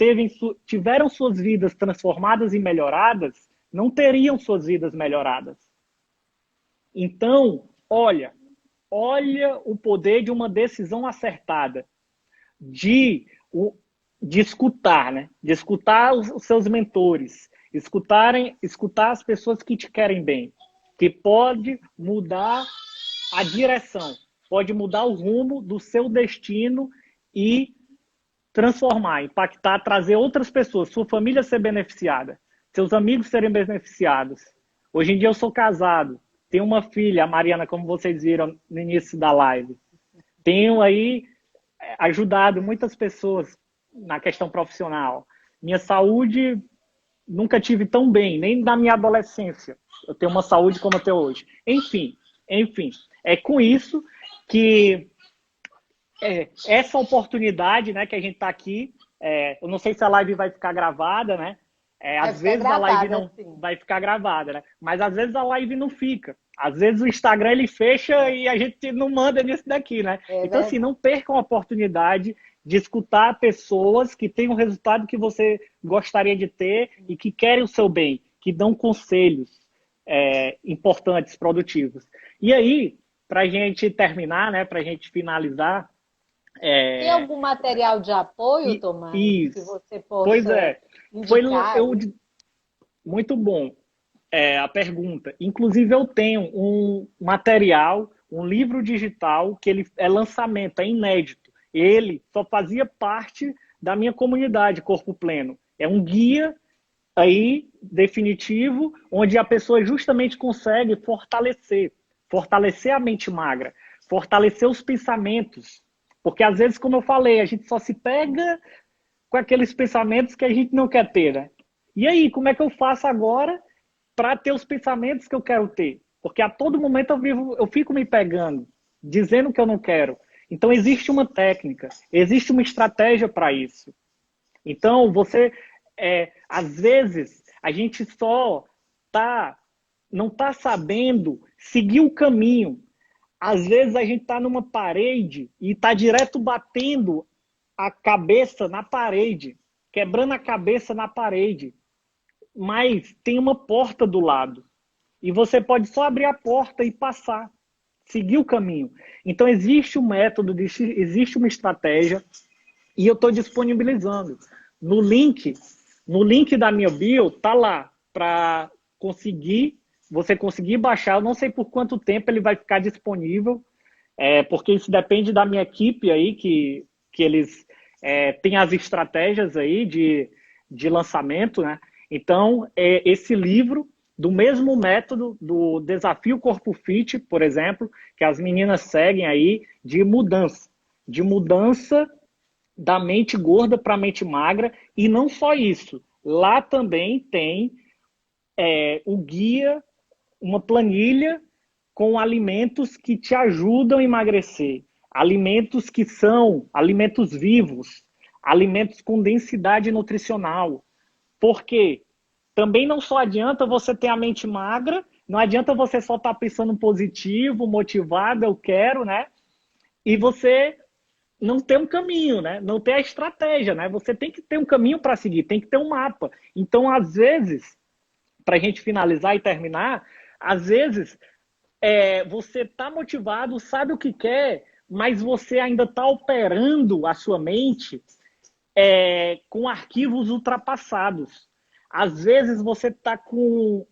tiveram suas vidas transformadas e melhoradas não teriam suas vidas melhoradas. Então, olha o poder de uma decisão acertada, de de escutar, né? De escutar os seus mentores, escutar as pessoas que te querem bem, que pode mudar a direção, pode mudar o rumo do seu destino e transformar, impactar, trazer outras pessoas, sua família ser beneficiada, seus amigos serem beneficiados. Hoje em dia eu sou casado, tenho uma filha, a Mariana, como vocês viram no início da live. Tenho aí ajudado muitas pessoas na questão profissional. Minha saúde nunca tive tão bem, nem na minha adolescência. Eu tenho uma saúde como eu tenho hoje. Enfim, é com isso que essa oportunidade, né, que a gente está aqui, eu não sei se a live vai ficar gravada, né? Às vezes a live não vai ficar gravada, né? Mas às vezes a live não fica. Às vezes o Instagram ele fecha e a gente não manda nisso daqui, né? Então, assim, não percam a oportunidade de escutar pessoas que têm o resultado que você gostaria de ter e que querem o seu bem, que dão conselhos importantes, produtivos. E aí, para a gente terminar, né? Para a gente finalizar. Tem algum material de apoio, Tomás? Isso. Que você possa pois é. indicar? Muito bom a pergunta. Inclusive, eu tenho um material, um livro digital, que ele é lançamento, é inédito. Ele só fazia parte da minha comunidade Corpo Pleno. É um guia aí definitivo, onde a pessoa justamente consegue fortalecer a mente magra, fortalecer os pensamentos. Porque às vezes, como eu falei, a gente só se pega com aqueles pensamentos que a gente não quer ter, né? E aí, como é que eu faço agora para ter os pensamentos que eu quero ter? Porque a todo momento eu fico me pegando, dizendo que eu não quero. Então, existe uma técnica, existe uma estratégia para isso. Então, às vezes, a gente só não está sabendo seguir o caminho. Às vezes, a gente está numa parede e está direto batendo a cabeça na parede, quebrando a cabeça na parede. Mas tem uma porta do lado. E você pode só abrir a porta e passar, seguir o caminho. Então, existe um método, existe uma estratégia, e eu estou disponibilizando. No link da minha bio, tá lá, para você conseguir baixar. Eu não sei por quanto tempo ele vai ficar disponível, porque isso depende da minha equipe aí, que eles têm as estratégias aí de lançamento, né? Então, esse livro, do mesmo método do Desafio Corpo Fit, por exemplo, que as meninas seguem aí, de mudança da mente gorda para a mente magra. E não só isso, lá também tem o guia, uma planilha com alimentos que te ajudam a emagrecer. Alimentos que são alimentos vivos, alimentos com densidade nutricional. Porque também não só adianta você ter a mente magra, não adianta você só estar pensando positivo, motivado, eu quero, né? E você não ter um caminho, né? Não ter a estratégia, né? Você tem que ter um caminho para seguir, tem que ter um mapa. Então, às vezes, para a gente finalizar e terminar, às vezes você está motivado, sabe o que quer, mas você ainda está operando a sua mente com arquivos ultrapassados. Às vezes você está com...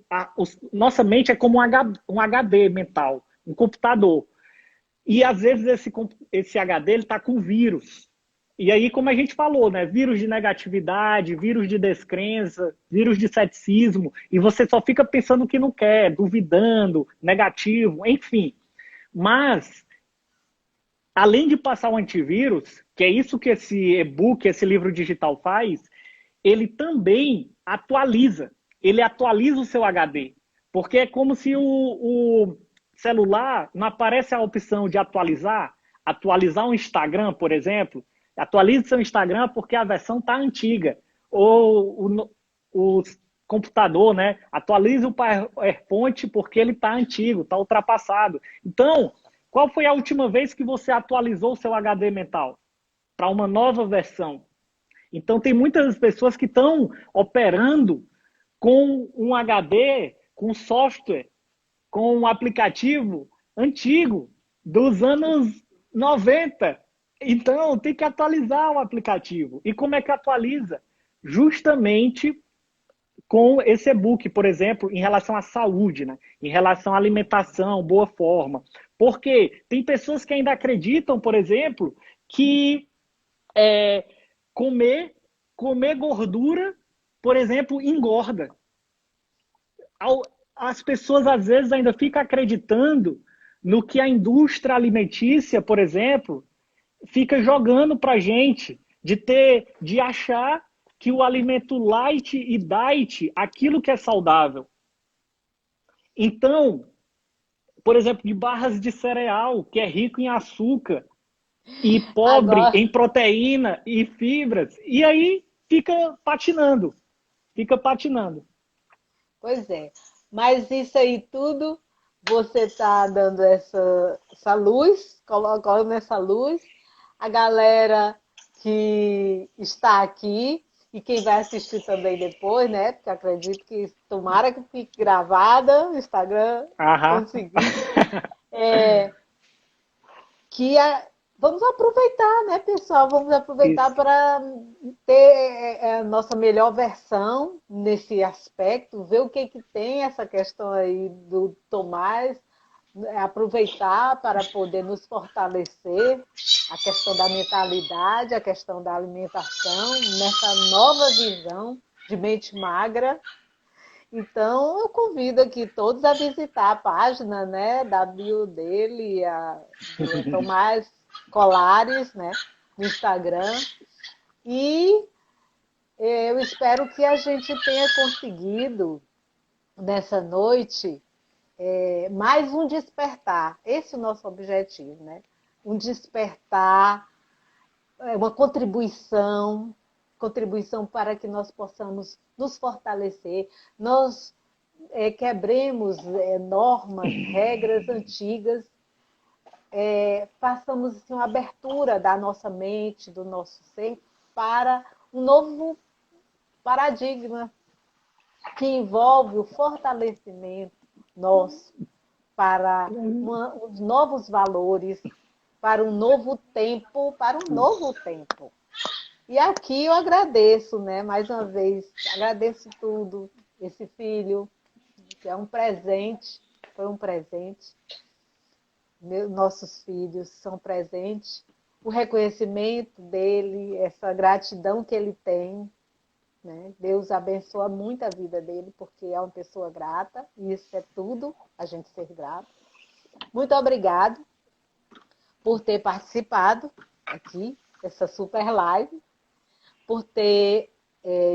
nossa mente é como um HD mental, um computador. E às vezes esse HD está com vírus. E aí, como a gente falou, né? Vírus de negatividade, vírus de descrença, vírus de ceticismo, e você só fica pensando o que não quer, duvidando, negativo, enfim. Mas, além de passar o antivírus, que é isso que esse e-book, esse livro digital faz, ele também atualiza. Ele atualiza o seu HD. Porque é como se o celular não aparece a opção de atualizar o Instagram, por exemplo. Atualize seu Instagram porque a versão está antiga. Ou o computador, né? Atualize o PowerPoint porque ele está antigo, está ultrapassado. Então, qual foi a última vez que você atualizou o seu HD mental para uma nova versão? Então, tem muitas pessoas que estão operando com um HD, com software, com um aplicativo antigo, dos anos 90. Então, tem que atualizar o aplicativo. E como é que atualiza? Justamente com esse e-book, por exemplo, em relação à saúde, né? Em relação à alimentação, boa forma. Porque tem pessoas que ainda acreditam, por exemplo, que comer, comer gordura, por exemplo, engorda. As pessoas às vezes ainda ficam acreditando no que a indústria alimentícia, por exemplo, fica jogando para gente de achar que o alimento light e diet, aquilo que é saudável. Então, por exemplo, de barras de cereal, que é rico em açúcar e pobre Agora, em proteína e fibras, e aí fica patinando. pois é. Mas isso aí tudo, você está dando essa luz, colocando essa luz. A galera que está aqui e quem vai assistir também depois, né? Porque acredito que tomara que fique gravada no Instagram, Aham. conseguir. É, que vamos aproveitar, né, pessoal? Vamos aproveitar Isso. para ter a nossa melhor versão nesse aspecto, ver o que, que tem essa questão aí do Tomás, aproveitar para poder nos fortalecer a questão da mentalidade, a questão da alimentação, nessa nova visão de mente magra. Então, eu convido aqui todos a visitar a página, né, da bio dele, do Tomás Colares, né, no Instagram. E eu espero que a gente tenha conseguido, nessa noite, mais um despertar. Esse é o nosso objetivo, né? Um despertar, uma contribuição para que nós possamos nos fortalecer, nós quebremos normas, regras antigas, façamos assim, uma abertura da nossa mente, do nosso ser, para um novo paradigma que envolve o fortalecimento nosso para os novos valores, para um novo tempo, para um novo tempo. E aqui eu agradeço, né? Mais uma vez, agradeço tudo, esse filho, que é um presente, foi um presente. Nossos filhos são presentes. O reconhecimento dele, essa gratidão que ele tem, né? Deus abençoa muito a vida dele, porque é uma pessoa grata, e isso é tudo, a gente ser grato. Muito obrigado por ter participado aqui dessa super live, por ter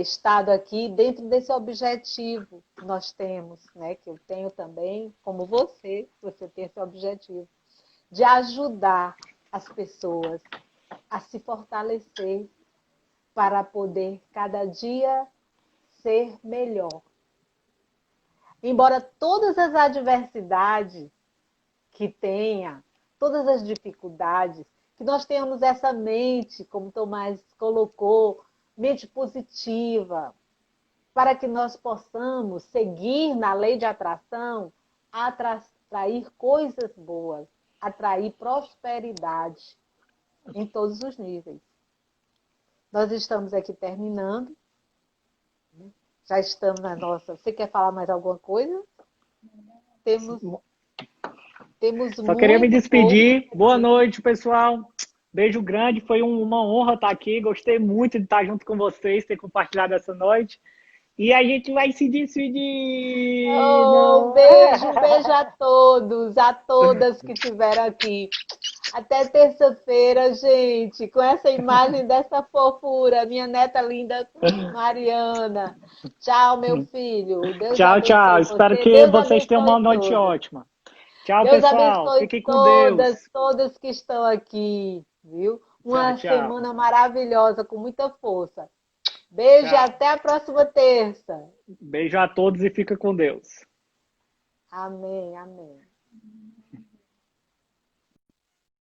estado aqui dentro desse objetivo que nós temos, né? Que eu tenho também, como você tem esse objetivo, de ajudar as pessoas a se fortalecer para poder cada dia ser melhor. Embora todas as adversidades que tenha, todas as dificuldades, que nós tenhamos essa mente, como Tomás colocou, mente positiva, para que nós possamos seguir na lei de atração, atrair coisas boas, atrair prosperidade em todos os níveis. Nós estamos aqui terminando. Já estamos na nossa. Você quer falar mais alguma coisa? Temos Só queria me muito pouco. despedir. Boa noite, pessoal. Beijo grande. Foi uma honra estar aqui. Gostei muito de estar junto com vocês, ter compartilhado essa noite. E a gente vai se despedir. Oh, Não. beijo, beijo a todos, a todas que estiveram aqui. Até terça-feira, gente, com essa imagem dessa fofura, minha neta linda Mariana. Tchau, meu filho. Deus Tchau, tchau. abençoe Espero você. que Deus vocês tenham uma abençoe noite todos. ótima. Tchau, Deus pessoal. abençoe Fiquem com Deus. todas que estão aqui, viu? Tchau, Uma tchau. semana maravilhosa, com muita força. Beijo e Tchau. até a próxima terça. Beijo a todos e fica com Deus. Amém, amém.